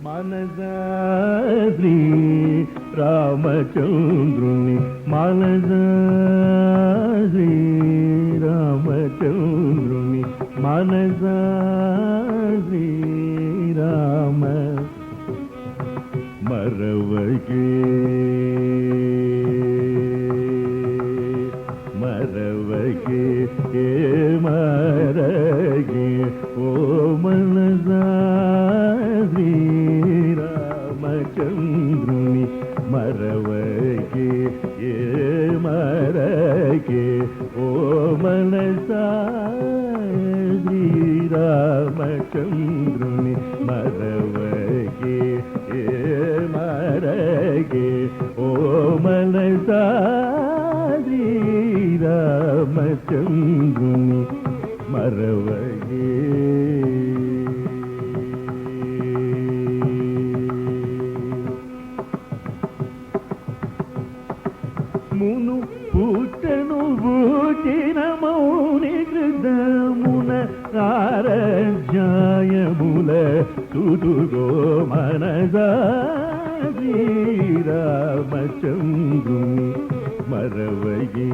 మనసా శ్రీ రామచంద్రుని మనసా శ్రీ రామచంద్రుని మనసా శ్రీ రామ మరవకే మరవకే మరగే ఓ మనసా శ్రీరామచంద్రుని మరవకే మరగే ఓ మనసా శ్రీరామచంద్రుని మరవకే మరగే ఓ మనసా శ్రీరామచంద్రుని మరవగే మును పుట్టను బూచిన మౌని హృదమున ఆరాధ్యాయముల సుదుగో మనసా శ్రీరామచంద్రుని మరవగే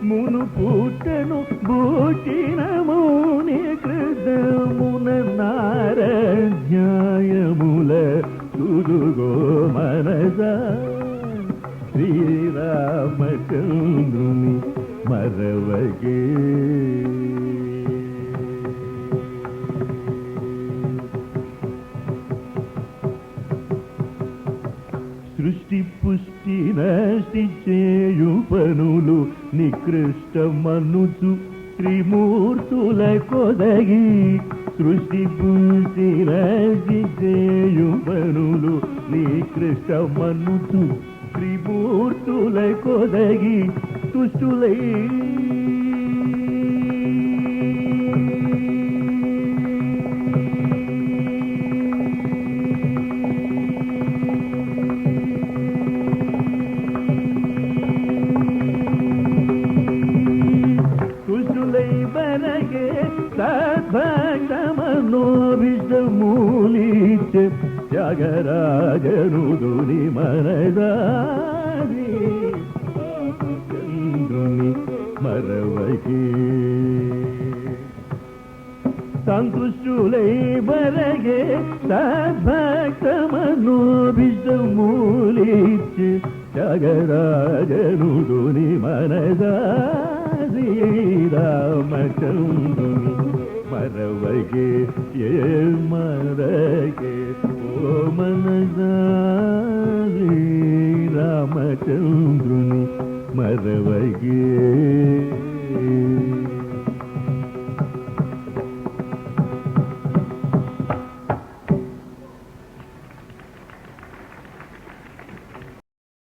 మును పుట్టను బూచిన మౌని హృదమున నారాధ్యాయముల సుదుగో మనసా శ్రీరామచంద్రుని మరవగే సృష్టి పుష్టి నష్టి చేయు పనులు నికృష్టమనుచు త్రిమూర్తుల కొదగి సృష్టి పుష్టి నష్టి చేయు పనులు నికృష్టమనుచు త్రిమూర్తుల కొదగి తుష్టులై బనగే సద్భక్తమనోభిష్టమూలిచ త్యాగరాజనుదుని మనసా శ్రీరామచంద్రుని మరవగే సంతుష్టులై బనగే సద్భక్తమనోభిష్టమూలిచ త్యాగరాజనుదుని మనసా శ్రీరామచంద్రుని మరవగే మరగే ఓ మనసా శ్రీరామచంద్రుని మరవగే